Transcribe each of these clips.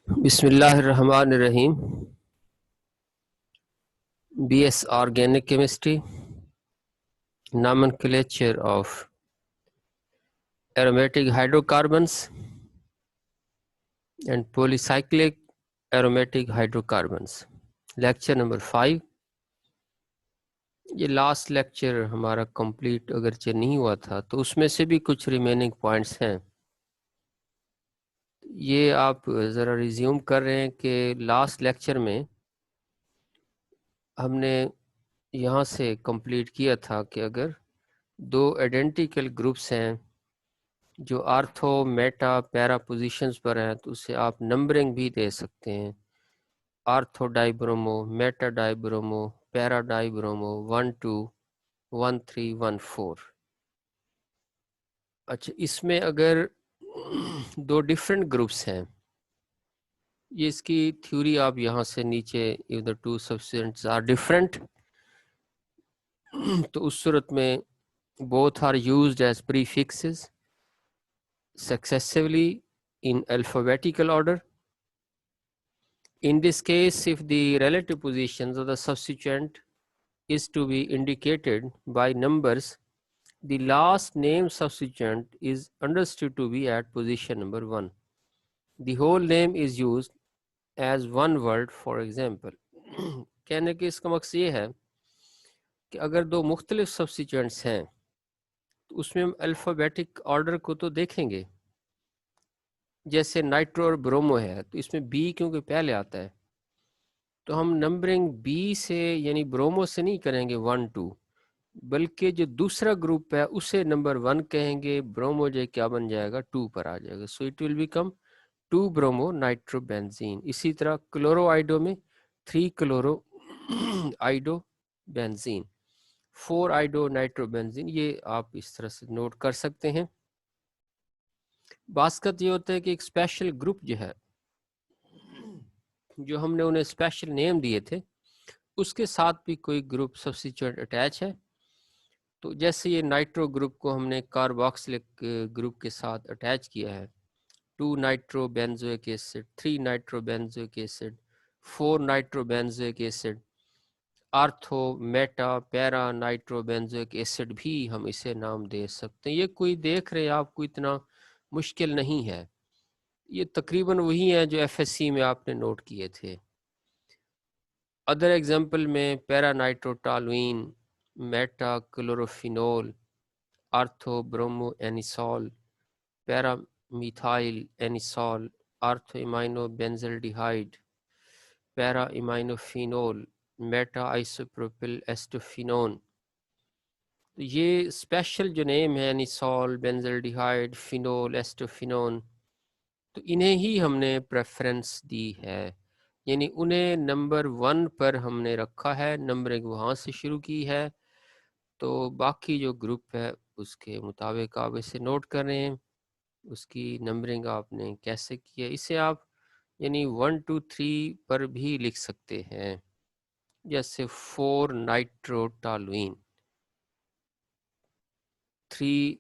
بسم اللہ الرحمن الرحیم. B S organic chemistry, nomenclature of aromatic hydrocarbons and polycyclic aromatic hydrocarbons. Lecture number 5. یہ last lecture ہمارا complete اگرچہ نہیں ہوا تھا تو اس میں سے بھی کچھ ریمیننگ پوائنٹس ہیں. یہ آپ ذرا ریزیوم کر رہے ہیں کہ لاسٹ لیکچر میں ہم نے یہاں سے کمپلیٹ کیا تھا کہ اگر دو آئیڈینٹیکل گروپس ہیں جو آرتھو میٹا پیرا پوزیشنز پر ہیں تو اسے آپ نمبرنگ بھی دے سکتے ہیں. آرتھو ڈائی برومو, میٹا ڈائی برومو, پیرا ڈائی برومو, 1 2 1 3 1 4. اچھا, اس میں اگر دو ڈیفرنٹ گروپس ہیں, یہ اس کی تھیوری آپ یہاں سے نیچے if the two substances are different تو اس صورت میں both are used as prefixes successively in alphabetical order. In this case, if the relative positions of the substituent is to be indicated by numbers, the last name substituent is understood to be at position number 1. The whole name is used as one word, for example. کہنے کہ اس کا مقصد یہ ہے کہ اگر دو مختلف سبسٹیچوئنٹس ہیں تو اس میں ہم الفابیٹک آرڈر کو تو دیکھیں گے. جیسے نائٹرو اور برومو ہے تو اس میں بی کیونکہ پہلے آتا ہے تو ہم نمبرنگ بی سے یعنی برومو سے نہیں کریں گے 1 2, بلکہ جو دوسرا گروپ ہے اسے نمبر 1 کہیں گے. برومو جو کیا بن جائے گا 2 پر آ جائے گا. So it will become 2 bromo nitro benzene. اسی طرح کلورو آئیڈو میں 3 chloro iodo benzene, 4 iodo nitro benzene. یہ آپ اس طرح سے نوٹ کر سکتے ہیں. باسکت یہ ہوتا ہے کہ ایک اسپیشل گروپ جو ہے جو ہم نے انہیں اسپیشل نیم دیے تھے اس کے ساتھ بھی کوئی گروپ سبسٹیچوئنٹ اٹیچ ہے. تو جیسے یہ نائٹرو گروپ کو ہم نے کارباکسلک گروپ کے ساتھ اٹیچ کیا ہے, 2 nitro benzoic acid, 3 nitro benzoic acid, 4 nitro benzoic acid. Ortho meta para nitro benzoic acid بھی ہم اسے نام دے سکتے ہیں. یہ کوئی دیکھ رہے آپ کو اتنا مشکل نہیں ہے, یہ تقریباً وہی ہیں جو ایف ایس سی میں آپ نے نوٹ کیے تھے. ادر ایگزامپل میں پیرا نائٹرو ٹالوین, میٹا کلوروفینول, آرتھو برومو اینیسول, پیرا میتھائل اینیسول, آرتھو امائنو بینزلڈیہائڈ, پیرا امائنو فینول, میٹا آئسوپروپل ایسٹوفینون. یہ اسپیشل جو نیم ہے اینیسول, بینزلڈیہائڈ, فینول, ایسٹوفینون, تو انہیں ہی ہم نے پریفرنس دی ہے, یعنی انہیں نمبر 1 پر ہم نے رکھا ہے, نمبرنگ وہاں سے شروع کی ہے. تو باقی جو گروپ ہے اس کے مطابق آپ اسے نوٹ کر رہے ہیں, اس کی نمبرنگ آپ نے کیسے کی ہے. اسے آپ یعنی 1 2 3 پر بھی لکھ سکتے ہیں, جیسے 4 نائٹرو ٹالوین, 3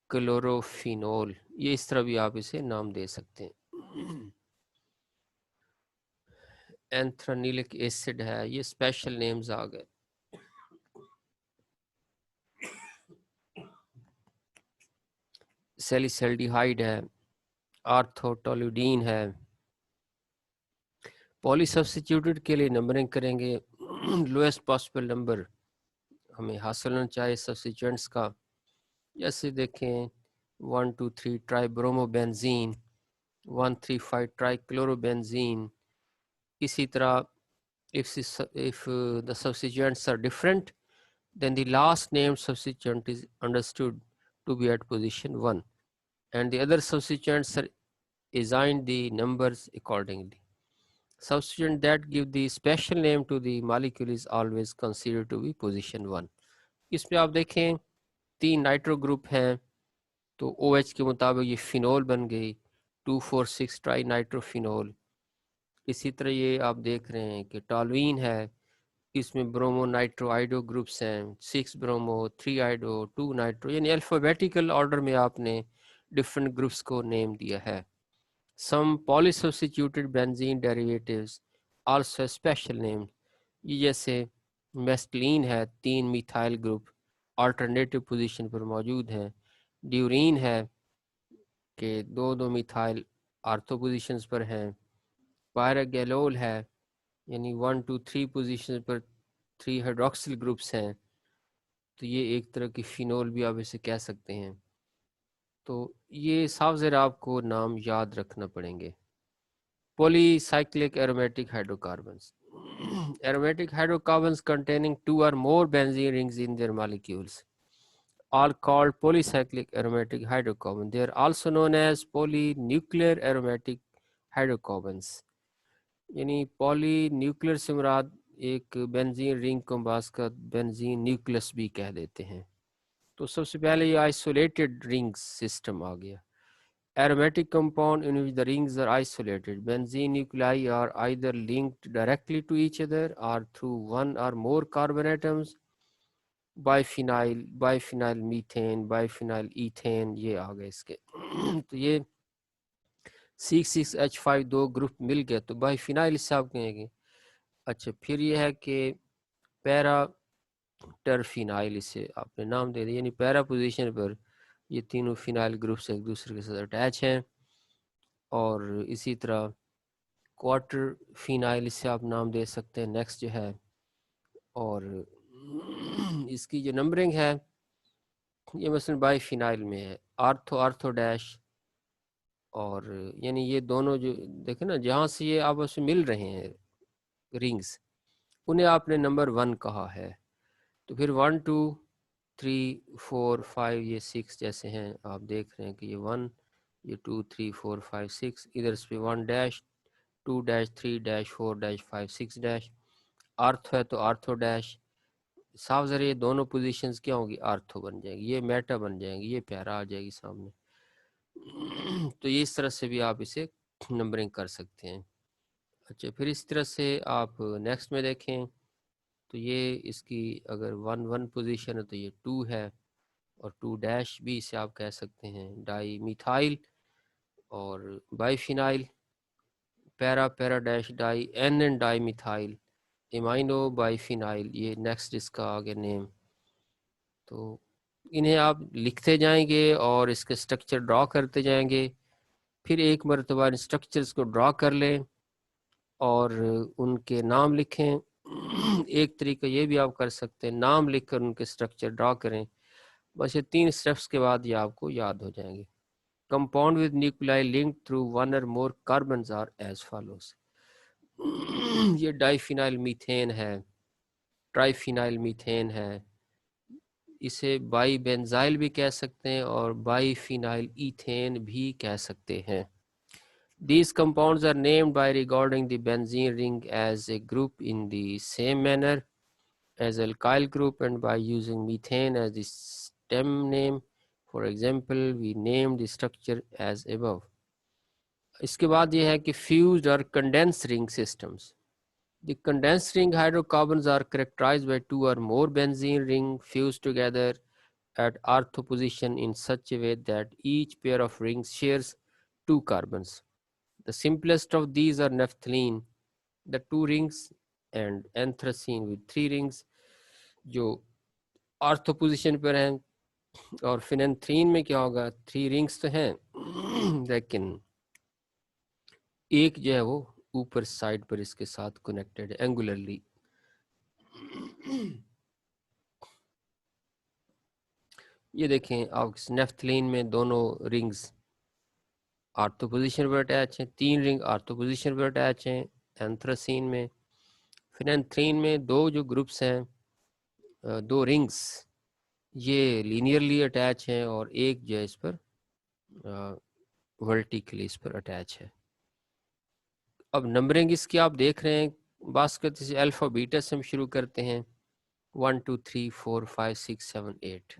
کلوروفینول, یہ اس طرح بھی آپ اسے نام دے سکتے ہیں. اینتھرانیلک ایسڈ ہے, یہ اسپیشل نیمز آ گئے. سیلیسلڈیہائڈ ہے, آرتھوٹولوڈین ہے. پولی سبسٹیٹیوٹڈ کے لیے نمبرنگ کریں گے, لویسٹ پاسبل نمبر ہمیں حاصل ہونا چاہیے سبسٹیچوئنٹس کا. جیسے دیکھیں 1 2 3 tri bromo benzene, 1 3 5 tri chloro benzene. اسی طرح if the substituents are different then the last named substituent is understood to be at position 1 and the other substituents are assigned the numbers accordingly. Substituent that give the special name to the molecule is always considered to be position 1. اس میں آپ دیکھیں 3 nitro group ہیں تو O H کے مطابق یہ phenol بن گئی 2 4 6 try nitro phenol. اسی طرح یہ آپ دیکھ رہے ہیں کہ ٹالوین ہے, اس میں برومو نائٹرو آئیڈو گروپس ہیں, 6 برومو, 3 آئیڈو, 2 نائٹرو, یعنی الفابیٹیکل آرڈر میں آپ نے ڈفرینٹ گروپس کو نیم دیا ہے. Some polysubstituted benzene derivatives also special named. یہ جیسے میسٹلین ہے 3 میتھائل گروپ آلٹرنیٹو پوزیشن پر موجود ہیں. ڈیورین ہے کہ 2 میتھائل آرتھو پوزیشنز پر ہیں. پائراگیلول ہے یعنی 1 2 3 پوزیشن پر 3 ہائیڈروکسل گروپس ہیں. تو یہ ایک طرح کی فینول بھی آپ اسے کہہ سکتے ہیں. تو یہ صاف ذرا آپ کو نام یاد رکھنا پڑیں گے. Poly cyclic aromatic hydrocarbons. Aromatic hydrocarbons containing 2 or more benzene rings in their molecules, all called polycyclic aromatic hydrocarbons. They are also known as polynuclear aromatic hydrocarbons. یعنی پولی نیوکلیر سے مراد ایک بینزین رنگ کو بعض کا بینزین نیوکلس بھی کہہ دیتے ہیں. تو سب سے پہلے یہ آئسولیٹڈ رنگ سسٹم آ گیا. Aromatic compound in which the rings are isolated. Benzene nuclei are either linked directly to each other or through one or more carbon atoms. Biphenyl methane, biphenyl ethane یہ آ گئے اس کے. تو یہ C6H5 2 گروپ مل گئے تو بائیفینائل اس سے آپ کہیں گے. اچھا پھر یہ ہے کہ پیرا ٹرفینائل اسے آپ نے نام دے دیا یعنی پیرا پوزیشن پر یہ تینوں فینائل گروپس ایک دوسرے کے ساتھ اٹیچ ہیں. اور اسی طرح کوارٹر فینائل اس سے آپ نام دے سکتے ہیں. نیکسٹ جو ہے اور اس کی جو نمبرنگ ہے یہ مثلا بائی فینائل میں ہے آرتھو ڈیش. اور یعنی یہ دونوں جو دیکھیں نا جہاں سے یہ آپس میں مل رہے ہیں رنگز انہیں آپ نے نمبر 1 کہا ہے. تو پھر 1 2 3 4 5 یہ 6 جیسے ہیں آپ دیکھ رہے ہیں کہ یہ 1 یہ 2 3 4 5 6 ادھر سے 1 dash 2 dash 3 dash 4 dash 5 6 dash. Ortho ہے تو آرتھو ڈیش. صاف ذرا یہ دونوں پوزیشنز کیا ہوں گی آرتھو بن جائیں گی. یہ میٹا بن جائیں گی. یہ پیرا آ جائے گی سامنے. تو یہ اس طرح سے بھی آپ اسے نمبرنگ کر سکتے ہیں. اچھا پھر اس طرح سے آپ نیکسٹ میں دیکھیں تو یہ اس کی اگر 1 1 پوزیشن ہے تو یہ 2 ہے اور 2 ڈیش بھی اسے آپ کہہ سکتے ہیں. ڈائی میتھائل اور bi phenyl para dash di N di methyl amino bi phenyl یہ نیکسٹ اس کا آگے نیم. تو انہیں آپ لکھتے جائیں گے اور اس کے سٹرکچر ڈرا کرتے جائیں گے. پھر ایک مرتبہ ان سٹرکچرز کو ڈرا کر لیں اور ان کے نام لکھیں. ایک طریقہ یہ بھی آپ کر سکتے ہیں نام لکھ کر ان کے سٹرکچر ڈرا کریں. بس یہ 3 سٹیپس کے بعد یہ آپ کو یاد ہو جائیں گے. Compound with nuclei linked through 1 or more carbons are as follows. یہ ڈائی فینائل میتھین ہے, ٹرائی فینائل میتھین ہے, اسے بائی بینزائل بھی کہہ سکتے ہیں اور بائی فینائل ایتھین بھی کہہ سکتے ہیں. These compounds are named by regarding the benzene ring as a group in the same manner as alkyl group and by using methane as the stem name. For example, we named the structure as above. اس کے بعد یہ ہے کہ fused or condensed ring systems. The condensed ring hydrocarbons are characterized by 2 or more benzene rings fused together at ortho position in such a way that each pair of rings shares 2 carbons. The simplest of these are naphthalene, the 2 rings, and anthracene with 3 rings جو ortho position پر ہیں. اور فینانتھرین میں کیا ہوگا 3 rings تو ہیں لیکن ایک جو ہے وہ اوپر سائڈ پر اس کے ساتھ کنیکٹڈ ہے اینگولرلی. یہ دیکھیں آپ نیفتھلین میں دونوں رنگز آرتھو پوزیشن پر اٹیچ ہیں, 3 رنگ آرتھو پوزیشن پر اٹیچ ہیں. اینتھراسین میں فینانتھرین میں 2 جو گروپس ہیں 2 رنگس یہ لینئرلی اٹیچ ہیں اور ایک جو ہے اس پر ورٹیکلی اس پر اٹیچ ہے. اب نمبرنگ اس کی آپ دیکھ رہے ہیں باسکت سے الفا بیٹا سے ہم شروع کرتے ہیں 1 2 3 4 5 6 7 8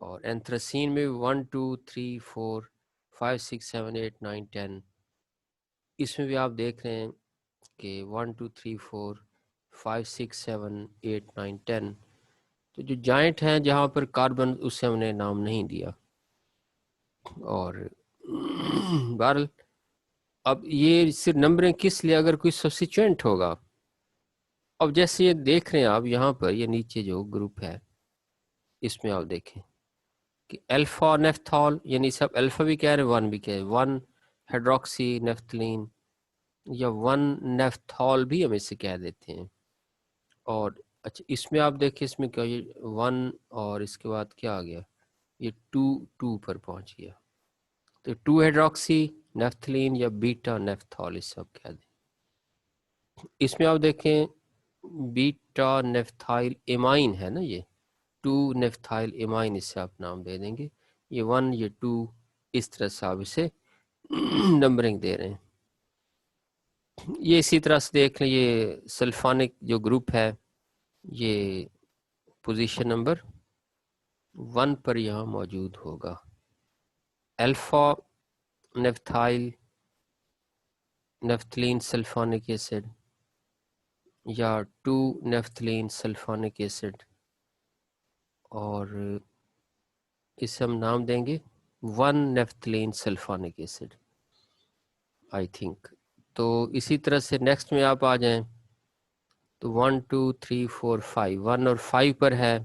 اور اینتھراسین میں 1 2 3 4 5 6 7 8 9 10. اس میں بھی آپ دیکھ رہے ہیں کہ 1 2 3 4 5 6 7 8 9 10. تو جو جوائنٹ ہیں جہاں پر کاربن اس سے ہم نے نام نہیں دیا. اور بہرحال اب یہ صرف نمبرنگ کس لیے؟ اگر کوئی سبسٹیچوئنٹ ہوگا. اب جیسے یہ دیکھ رہے ہیں آپ یہاں پر، یہ نیچے جو گروپ ہے اس میں آپ دیکھیں کہ الفا نیفتھال، یعنی سب الفا بھی کہہ رہے ہیں، 1 بھی کہہ رہے ہیں، 1 ہیڈروکسی نیفتلین یا 1 نیفتھال بھی ہم اس سے کہہ دیتے ہیں. اور اچھا اس میں آپ دیکھیں اس میں کیا، یہ 1 اور اس کے بعد کیا آ گیا، یہ 2 پر پہنچ گیا. تو 2 ہیڈروکسی نیفتلین یا بیٹا نیفتھال اس سے آپ کہہ دیں. اس میں آپ دیکھیں بیٹا نیفتھائل ایمائن ہے نا، یہ 2 نیفتھائل ایمائن اس سے آپ نام دے دیں گے. یہ 1 یہ 2 اس طرح سے آپ اسے نمبرنگ دے رہے ہیں. یہ اسی طرح سے دیکھ لیں، یہ سلفانک جو گروپ ہے یہ پوزیشن نمبر 1 پر یہاں موجود ہوگا. الفا نیفتھائل نیفتلین سلفانک ایسڈ یا 2 نیفتلین سلفانک ایسڈ، اور اسے ہم نام دیں گے 1 نیفتلین سلفانک ایسڈ آئی تھنک. تو اسی طرح سے نیکسٹ میں آپ آ جائیں تو 1 2 3 4 5 1 اور 5 پر ہے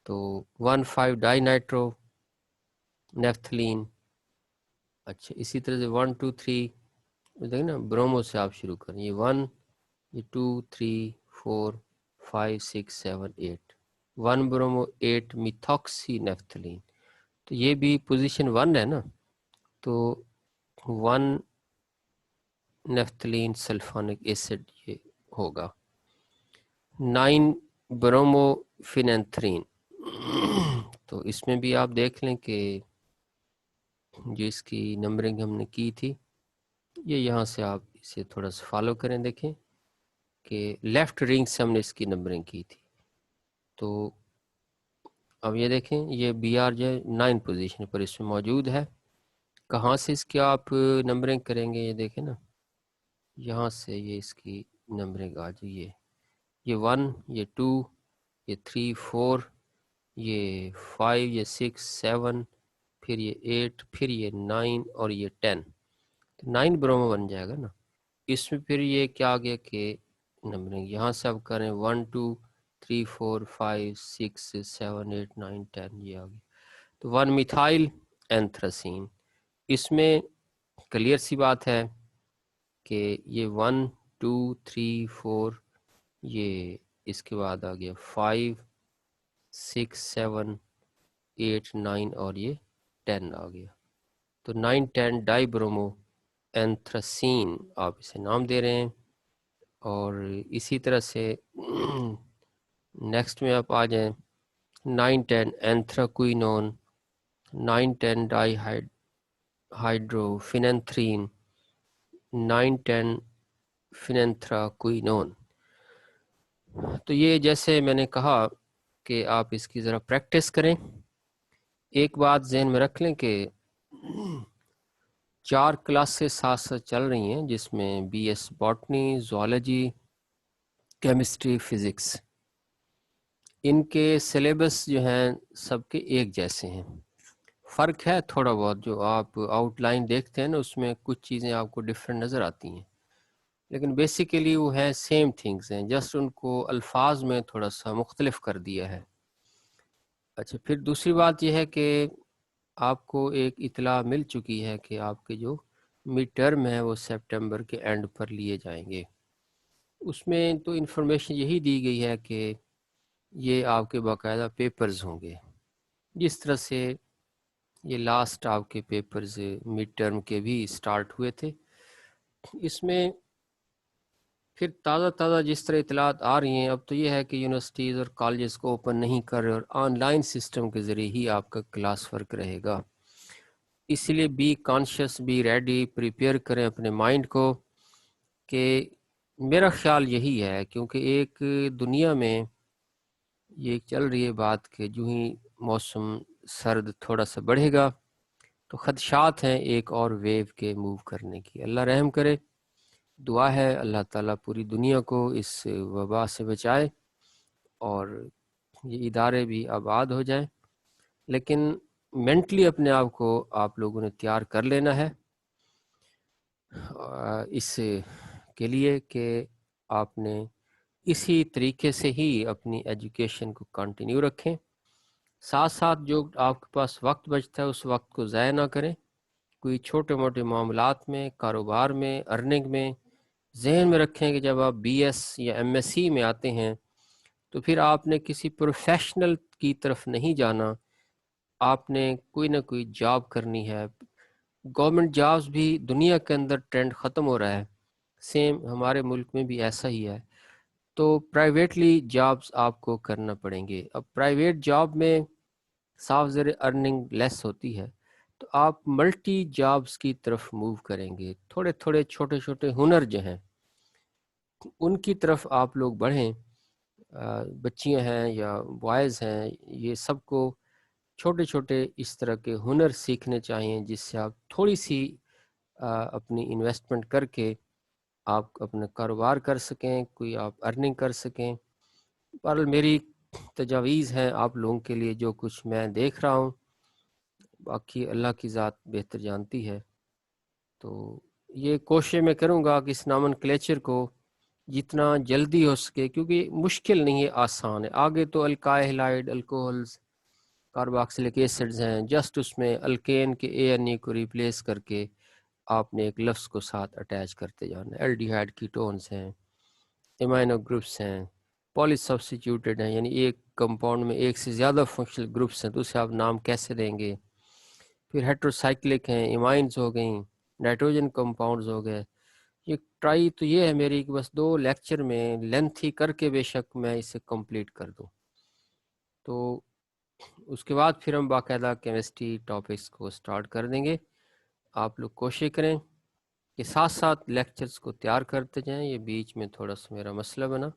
تو 1 5 ڈائی نائٹرو نیفتلین. اچھا اسی طرح سے 1 2 3 دیکھیں نا، برومو سے آپ شروع کریں، یہ 1 یہ 2 3 4 5 6 7 8 1 برومو 8 میتھوکسی نیفتلین. تو یہ بھی پوزیشن 1 ہے نا، تو 1 نیفتلین سلفانک ایسڈ یہ ہوگا. 9 برومو فینانتھرین. تو اس میں بھی آپ دیکھ لیں کہ جو اس کی نمبرنگ ہم نے کی تھی، یہ یہاں سے آپ اسے تھوڑا سا فالو کریں، دیکھیں کہ لیفٹ رنگ سے ہم نے اس کی نمبرنگ کی تھی. تو اب یہ دیکھیں یہ بی آر جو ہے 9 پوزیشن پر اس میں موجود ہے. کہاں سے اس کی آپ نمبرنگ کریں گے، یہ دیکھیں نا یہاں سے یہ اس کی نمبرنگ آ جائے، یہ 1 یہ 2 یہ 3 4 یہ 5 یہ 6 7 پھر یہ 8 پھر یہ 9 اور یہ 10. تو 9 برومو بن جائے گا نا. اس میں پھر یہ کیا آ گیا کہ نمبرنگ یہاں سے اب کریں 1 2 3 4 5 6 7 8 9 10 یہ آ گیا. تو 1 میتھائل اینتھراسین. اس میں کلیئر سی بات ہے کہ یہ 1 2 3 4 یہ اس کے بعد آ گیا 5 6 7 8 9 اور یہ 10 آ گیا. تو 9 10 ڈائی برومو اینتھراسین آپ اسے نام دے رہے ہیں. اور اسی طرح سے نیکسٹ میں آپ آ جائیں 9 10 اینتھراکوئنون 9 10 ڈائی ہائیڈرو فینانتھرین 9 10 فینانتھراکوئنون. تو یہ جیسے میں نے کہا کہ آپ اس کی ذرا پریکٹس کریں. ایک بات ذہن میں رکھ لیں کہ 4 کلاسیں ساتھ ساتھ چل رہی ہیں، جس میں B S botany, zoology, chemistry, physics. ان کے سلیبس جو ہیں سب کے ایک جیسے ہیں. فرق ہے تھوڑا بہت، جو آپ آؤٹ لائن دیکھتے ہیں نا اس میں کچھ چیزیں آپ کو ڈفرینٹ نظر آتی ہیں، لیکن بیسیکلی وہ ہے سیم تھنگز ہیں، جسٹ ان کو الفاظ میں تھوڑا سا مختلف کر دیا ہے. اچھا پھر دوسری بات یہ ہے کہ آپ کو ایک اطلاع مل چکی ہے کہ آپ کے جو مڈ ٹرم ہے وہ سپٹمبر کے اینڈ پر لیے جائیں گے. اس میں تو انفارمیشن یہی دی گئی ہے کہ یہ آپ کے باقاعدہ پیپرز ہوں گے، جس طرح سے یہ لاسٹ آپ کے پیپرز مڈ ٹرم کے بھی سٹارٹ ہوئے تھے. اس میں پھر تازہ جس طرح اطلاعات آ رہی ہیں، اب تو یہ ہے کہ یونیورسٹیز اور کالجز کو اوپن نہیں کر رہے اور آن لائن سسٹم کے ذریعے ہی آپ کا کلاس ورک رہے گا. اس لیے be conscious, be ready, prepare کریں اپنے مائنڈ کو. کہ میرا خیال یہی ہے، کیونکہ ایک دنیا میں یہ چل رہی ہے بات کہ جو ہی موسم سرد تھوڑا سا بڑھے گا تو خدشات ہیں ایک اور ویو کے موو کرنے کی. اللہ رحم کرے. دعا ہے اللہ تعالیٰ پوری دنیا کو اس وبا سے بچائے اور یہ ادارے بھی آباد ہو جائیں. لیکن مینٹلی اپنے آپ کو آپ لوگوں نے تیار کر لینا ہے اس کے لیے کہ آپ نے اسی طریقے سے ہی اپنی ایجوکیشن کو کنٹینیو رکھیں. ساتھ ساتھ جو آپ کے پاس وقت بچتا ہے اس وقت کو ضائع نہ کریں. کوئی چھوٹے موٹے معاملات میں، کاروبار میں، ارننگ میں ذہن میں رکھیں کہ جب آپ بی ایس یا ایم ایس سی میں آتے ہیں تو پھر آپ نے کسی پروفیشنل کی طرف نہیں جانا، آپ نے کوئی نہ کوئی جاب کرنی ہے. گورنمنٹ جابز بھی دنیا کے اندر ٹرینڈ ختم ہو رہا ہے، سیم ہمارے ملک میں بھی ایسا ہی ہے. تو پرائیویٹلی جابز آپ کو کرنا پڑیں گے. اب پرائیویٹ جاب میں صاف زر ارننگ لیس ہوتی ہے، تو آپ ملٹی جابز کی طرف موو کریں گے. تھوڑے تھوڑے چھوٹے چھوٹے ہنر جو ہیں ان کی طرف آپ لوگ بڑھیں. بچیاں ہیں یا بوائز ہیں، یہ سب کو چھوٹے چھوٹے اس طرح کے ہنر سیکھنے چاہیے جس سے آپ تھوڑی سی اپنی انویسٹمنٹ کر کے آپ اپنا کاروبار کر سکیں، کوئی آپ ارننگ کر سکیں. بہرحال میری تجاویز ہیں آپ لوگوں کے لیے، جو کچھ میں دیکھ رہا ہوں، باقی اللہ کی ذات بہتر جانتی ہے. تو یہ کوشش میں کروں گا کہ اس نامن کلیچر کو جتنا جلدی ہو سکے، کیونکہ مشکل نہیں ہے، آسان ہے. آگے تو الکاہلائڈ الکوہلز کارباکسلک ایسڈز ہیں، جسٹ اس میں الکین کے اے این ای کو ریپلیس کر کے آپ نے ایک لفظ کو ساتھ اٹیچ کرتے جانا ہے. الڈیہائڈ کیٹونز ہیں، امائنو گروپس ہیں، پالی سبسٹیٹیوٹڈ ہیں، یعنی ایک کمپاؤنڈ میں ایک سے زیادہ فنکشنل گروپس ہیں، تو اسے آپ نام کیسے دیں گے. پھر ہیٹروسائکلک ہیں، ایمائنز ہو گئیں، نائٹروجن کمپاؤنڈز ہو گئے. یہ ٹرائی تو یہ ہے میری کہ بس 2 لیکچر میں لینتھ ہی کر کے بے شک میں اسے کمپلیٹ کر دوں. تو اس کے بعد پھر ہم باقاعدہ کیمسٹری ٹاپکس کو سٹارٹ کر دیں گے. آپ لوگ کوشش کریں کہ ساتھ ساتھ لیکچرز کو تیار کرتے جائیں. یہ بیچ میں تھوڑا سا میرا مسئلہ بنا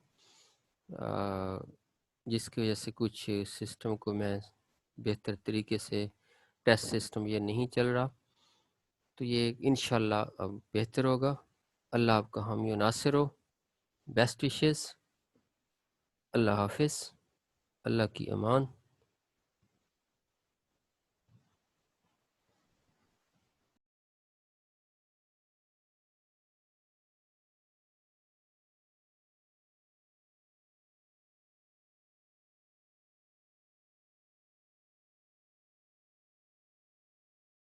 جس کی وجہ سے کچھ سسٹم کو میں بہتر طریقے سے ٹیسٹ سسٹم یہ نہیں چل رہا. تو یہ انشاءاللہ اب بہتر ہوگا. اللہ آپ کا حامی و ناصر ہو. Best wishes. اللہ حافظ. اللہ کی امان.